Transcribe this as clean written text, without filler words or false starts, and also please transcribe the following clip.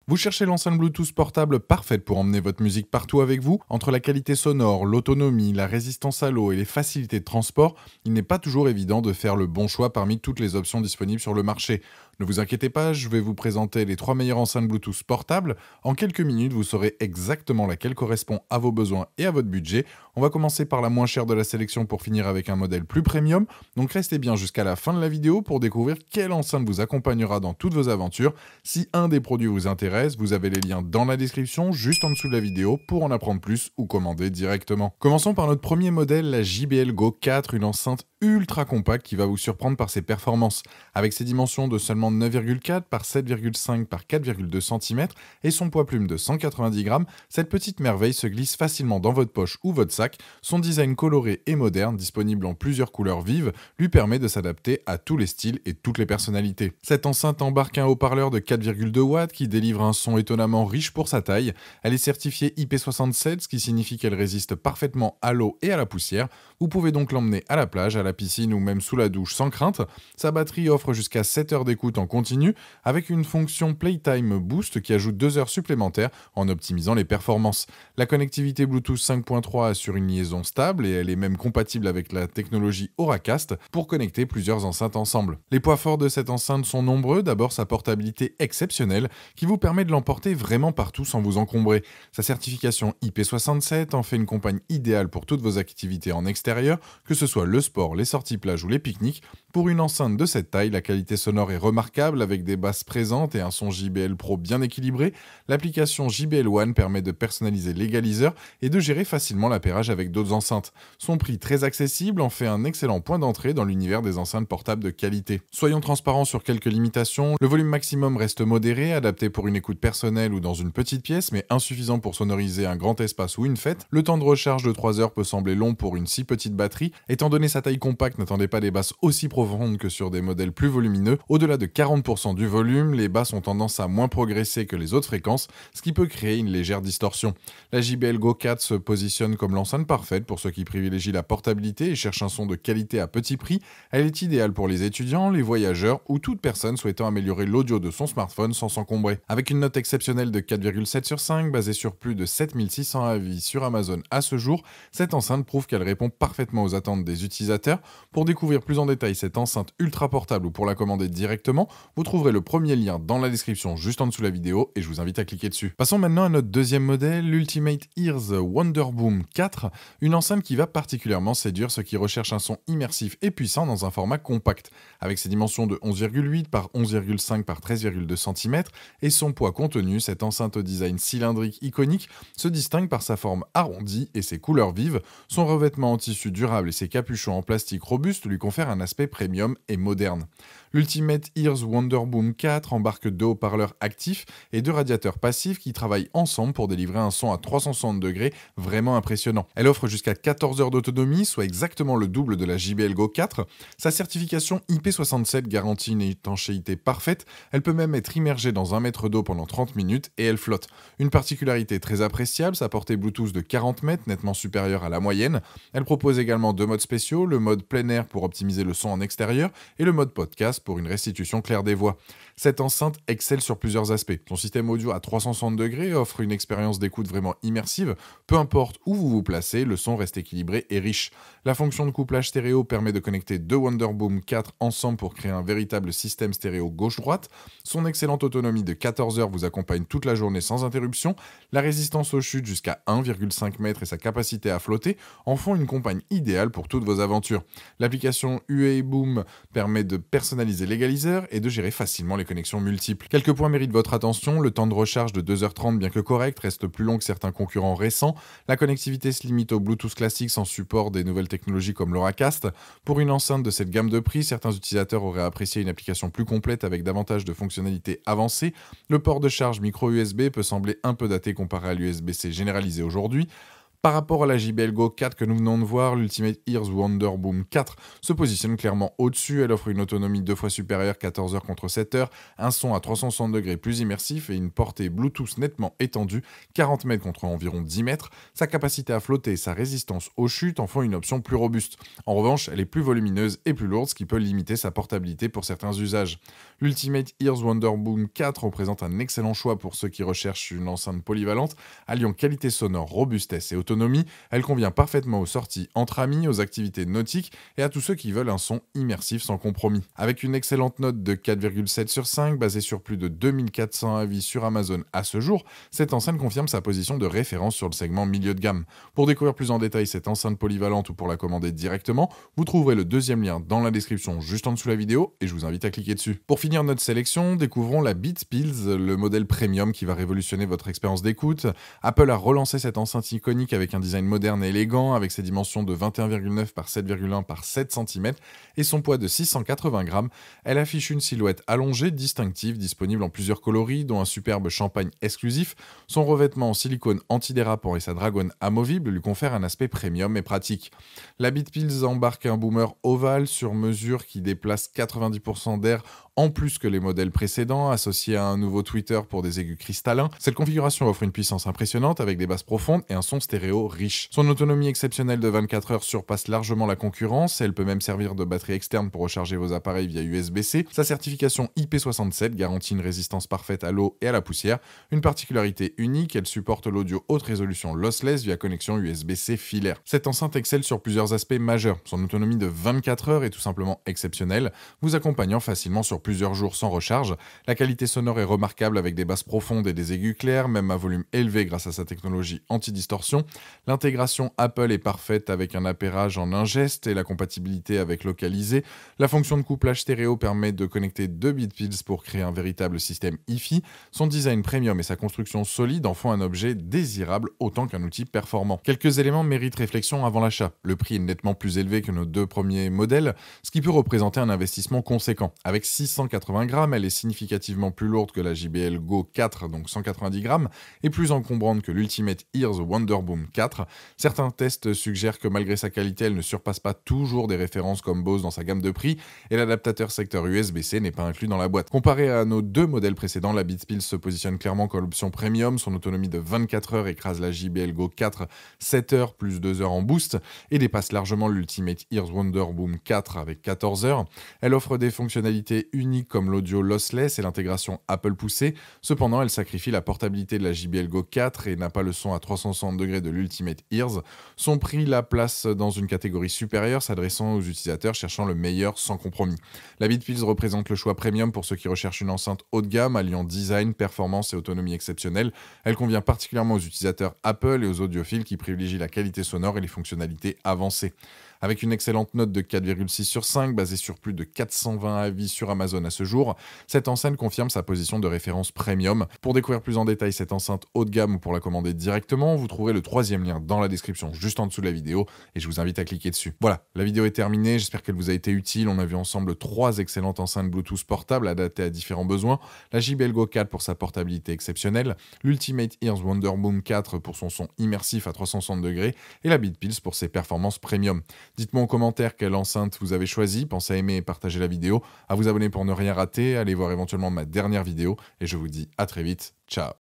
Vous cherchez l'enceinte Bluetooth portable parfaite pour emmener votre musique partout avec vous? Entre la qualité sonore, l'autonomie, la résistance à l'eau et les facilités de transport, il n'est pas toujours évident de faire le bon choix parmi toutes les options disponibles sur le marché. Ne vous inquiétez pas, je vais vous présenter les 3 meilleures enceintes Bluetooth portables. En quelques minutes, vous saurez exactement laquelle correspond à vos besoins et à votre budget. On va commencer par la moins chère de la sélection pour finir avec un modèle plus premium. Donc restez bien jusqu'à la fin de la vidéo pour découvrir quelle enceinte vous accompagnera dans toutes vos aventures. Si un des produits vous intéresse, vous avez les liens dans la description, juste en dessous de la vidéo, pour en apprendre plus ou commander directement. Commençons par notre premier modèle, la JBL Go 4, une enceinte ultra compacte qui va vous surprendre par ses performances. Avec ses dimensions de seulement 9,4 par 7,5 par 4,2 cm et son poids plume de 190 grammes, cette petite merveille se glisse facilement dans votre poche ou votre sac. Son design coloré et moderne, disponible en plusieurs couleurs vives, lui permet de s'adapter à tous les styles et toutes les personnalités. Cette enceinte embarque un haut-parleur de 4,2 watts qui délivre un son étonnamment riche pour sa taille. Elle est certifiée IP67, ce qui signifie qu'elle résiste parfaitement à l'eau et à la poussière. Vous pouvez donc l'emmener à la plage, à la piscine ou même sous la douche sans crainte. Sa batterie offre jusqu'à 7 heures d'écoute en continu avec une fonction Playtime Boost qui ajoute 2 heures supplémentaires en optimisant les performances. La connectivité Bluetooth 5.3 assure une liaison stable et elle est même compatible avec la technologie Auracast pour connecter plusieurs enceintes ensemble. Les points forts de cette enceinte sont nombreux. D'abord sa portabilité exceptionnelle qui vous permet de l'emporter vraiment partout sans vous encombrer. Sa certification IP67 en fait une compagne idéale pour toutes vos activités en extérieur, que ce soit le sport, les sorties plage ou les pique-niques. Pour une enceinte de cette taille, la qualité sonore est remarquable avec des basses présentes et un son JBL Pro bien équilibré. L'application JBL One permet de personnaliser l'égaliseur et de gérer facilement l'appairage avec d'autres enceintes. Son prix très accessible en fait un excellent point d'entrée dans l'univers des enceintes portables de qualité. Soyons transparents sur quelques limitations. Le volume maximum reste modéré, adapté pour une écoute personnelle ou dans une petite pièce, mais insuffisant pour sonoriser un grand espace ou une fête. Le temps de recharge de 3 heures peut sembler long pour une si petite batterie. Étant donné sa taille compacte, n'attendez pas des basses aussi profondes que sur des modèles plus volumineux. Au-delà de 40% du volume, les basses ont tendance à moins progresser que les autres fréquences, ce qui peut créer une légère distorsion. La JBL Go 4 se positionne comme l'enceinte parfaite pour ceux qui privilégient la portabilité et cherchent un son de qualité à petit prix. Elle est idéale pour les étudiants, les voyageurs ou toute personne souhaitant améliorer l'audio de son smartphone sans s'encombrer. Avec une note exceptionnelle de 4,7 sur 5, basée sur plus de 7600 avis sur Amazon à ce jour, cette enceinte prouve qu'elle répond parfaitement aux attentes des utilisateurs. Pour découvrir plus en détail cette enceinte ultra portable ou pour la commander directement, vous trouverez le premier lien dans la description juste en dessous de la vidéo et je vous invite à cliquer dessus. Passons maintenant à notre deuxième modèle, l'Ultimate Ears Wonderboom 4, une enceinte qui va particulièrement séduire ceux qui recherchent un son immersif et puissant dans un format compact. Avec ses dimensions de 11,8 par 11,5 par 13,2 cm et son poids contenu, cette enceinte au design cylindrique iconique se distingue par sa forme arrondie et ses couleurs vives. Son revêtement en tissu durable et ses capuchons en plastique robuste lui confèrent un aspect premium et moderne. L'Ultimate Ears Wonderboom 4 embarque 2 haut-parleurs actifs et 2 radiateurs passifs qui travaillent ensemble pour délivrer un son à 360 degrés vraiment impressionnant. Elle offre jusqu'à 14 heures d'autonomie, soit exactement le double de la JBL Go 4. Sa certification IP67 garantit une étanchéité parfaite. Elle peut même être immergée dans 1 mètre d'eau pendant 30 minutes et elle flotte. Une particularité très appréciable, sa portée Bluetooth de 40 mètres, nettement supérieure à la moyenne. Elle propose également 2 modes spéciaux, le mode plein air pour optimiser le son en extérieur et le mode podcast pour une restitution claire des voix. Cette enceinte excelle sur plusieurs aspects. Son système audio à 360 degrés offre une expérience d'écoute vraiment immersive. Peu importe où vous vous placez, le son reste équilibré et riche. La fonction de couplage stéréo permet de connecter 2 Wonderboom 4 ensemble pour créer un véritable système stéréo gauche-droite. Son excellente autonomie de 14 heures vous accompagne toute la journée sans interruption. La résistance aux chutes jusqu'à 1,5 m et sa capacité à flotter en font une compagne idéale pour toutes vos aventures. L'application UA Boom permet de personnaliser l'égaliseur et de gérer facilement les connexions multiples. Quelques points méritent votre attention. Le temps de recharge de 2h30, bien que correct, reste plus long que certains concurrents récents. La connectivité se limite au Bluetooth classique sans support des nouvelles technologies comme l'Auracast. Pour une enceinte de cette gamme de prix, certains utilisateurs auraient apprécié une application plus complète avec davantage de fonctionnalités avancées. Le port de charge micro USB peut sembler un peu daté comparé à l'USB-C généralisé aujourd'hui. Par rapport à la JBL Go 4 que nous venons de voir, l'Ultimate Ears Wonder Boom 4 se positionne clairement au-dessus. Elle offre une autonomie 2 fois supérieure, 14 heures contre 7 heures, un son à 360 degrés plus immersif et une portée Bluetooth nettement étendue, 40 mètres contre environ 10 mètres. Sa capacité à flotter et sa résistance aux chutes en font une option plus robuste. En revanche, elle est plus volumineuse et plus lourde, ce qui peut limiter sa portabilité pour certains usages. L'Ultimate Ears Wonder Boom 4 représente un excellent choix pour ceux qui recherchent une enceinte polyvalente, alliant qualité sonore, robustesse et autonomie. Elle convient parfaitement aux sorties entre amis, aux activités nautiques et à tous ceux qui veulent un son immersif sans compromis. Avec une excellente note de 4,7 sur 5, basée sur plus de 2400 avis sur Amazon à ce jour, cette enceinte confirme sa position de référence sur le segment milieu de gamme. Pour découvrir plus en détail cette enceinte polyvalente ou pour la commander directement, vous trouverez le deuxième lien dans la description juste en dessous de la vidéo et je vous invite à cliquer dessus. Pour finir notre sélection, découvrons la Beats Pills, le modèle premium qui va révolutionner votre expérience d'écoute. Apple a relancé cette enceinte iconique avec un design moderne et élégant, avec ses dimensions de 21,9 par 7,1 par 7 cm et son poids de 680 grammes. Elle affiche une silhouette allongée, distinctive, disponible en plusieurs coloris, dont un superbe champagne exclusif. Son revêtement en silicone antidérapant et sa dragonne amovible lui confèrent un aspect premium et pratique. La Beats Pills embarque un boomer ovale sur mesure qui déplace 90% d'air en plus que les modèles précédents, associé à un nouveau tweeter pour des aigus cristallins. Cette configuration offre une puissance impressionnante avec des basses profondes et un son stéréo riche. Son autonomie exceptionnelle de 24 heures surpasse largement la concurrence, elle peut même servir de batterie externe pour recharger vos appareils via USB-C. Sa certification IP67 garantit une résistance parfaite à l'eau et à la poussière. Une particularité unique, elle supporte l'audio haute résolution lossless via connexion USB-C filaire. Cette enceinte excelle sur plusieurs aspects majeurs. Son autonomie de 24 heures est tout simplement exceptionnelle, vous accompagnant facilement sur plusieurs jours sans recharge. La qualité sonore est remarquable avec des basses profondes et des aigus clairs, même à volume élevé grâce à sa technologie anti-distorsion. L'intégration Apple est parfaite avec un appairage en un geste et la compatibilité avec Localisé. La fonction de couplage stéréo permet de connecter deux Beats Pills pour créer un véritable système hi-fi. Son design premium et sa construction solide en font un objet désirable autant qu'un outil performant. Quelques éléments méritent réflexion avant l'achat. Le prix est nettement plus élevé que nos deux premiers modèles, ce qui peut représenter un investissement conséquent. Avec 680 grammes, elle est significativement plus lourde que la JBL Go 4, donc 190 grammes, et plus encombrante que l'Ultimate Ears Wonder Boom 4. Certains tests suggèrent que malgré sa qualité, elle ne surpasse pas toujours des références comme Bose dans sa gamme de prix, et l'adaptateur secteur USB-C n'est pas inclus dans la boîte. Comparé à nos deux modèles précédents, la Beats Pills se positionne clairement comme l'option premium. Son autonomie de 24 heures écrase la JBL Go 4, 7 heures plus 2 heures en boost, et dépasse largement l'Ultimate Ears Wonder Boom 4 avec 14 heures. Elle offre des fonctionnalités uniques comme l'audio lossless et l'intégration Apple poussée. Cependant, elle sacrifie la portabilité de la JBL Go 4 et n'a pas le son à 360 degrés de l'Ultimate Ears. Son prix la place dans une catégorie supérieure, s'adressant aux utilisateurs cherchant le meilleur sans compromis. La Beats Pills représente le choix premium pour ceux qui recherchent une enceinte haut de gamme alliant design, performance et autonomie exceptionnelle. Elle convient particulièrement aux utilisateurs Apple et aux audiophiles qui privilégient la qualité sonore et les fonctionnalités avancées. Avec une excellente note de 4,6 sur 5, basée sur plus de 420 avis sur Amazon à ce jour, cette enceinte confirme sa position de référence premium. Pour découvrir plus en détail cette enceinte haut de gamme ou pour la commander directement, vous trouverez le troisième lien dans la description juste en dessous de la vidéo et je vous invite à cliquer dessus. Voilà, la vidéo est terminée, j'espère qu'elle vous a été utile. On a vu ensemble 3 excellentes enceintes Bluetooth portables adaptées à différents besoins. La JBL Go 4 pour sa portabilité exceptionnelle, l'Ultimate Ears Wonder Boom 4 pour son son immersif à 360 degrés et la Beats Pills pour ses performances premium. Dites-moi en commentaire quelle enceinte vous avez choisi, pensez à aimer et partager la vidéo, à vous abonner pour ne rien rater, allez voir éventuellement ma dernière vidéo et je vous dis à très vite, ciao.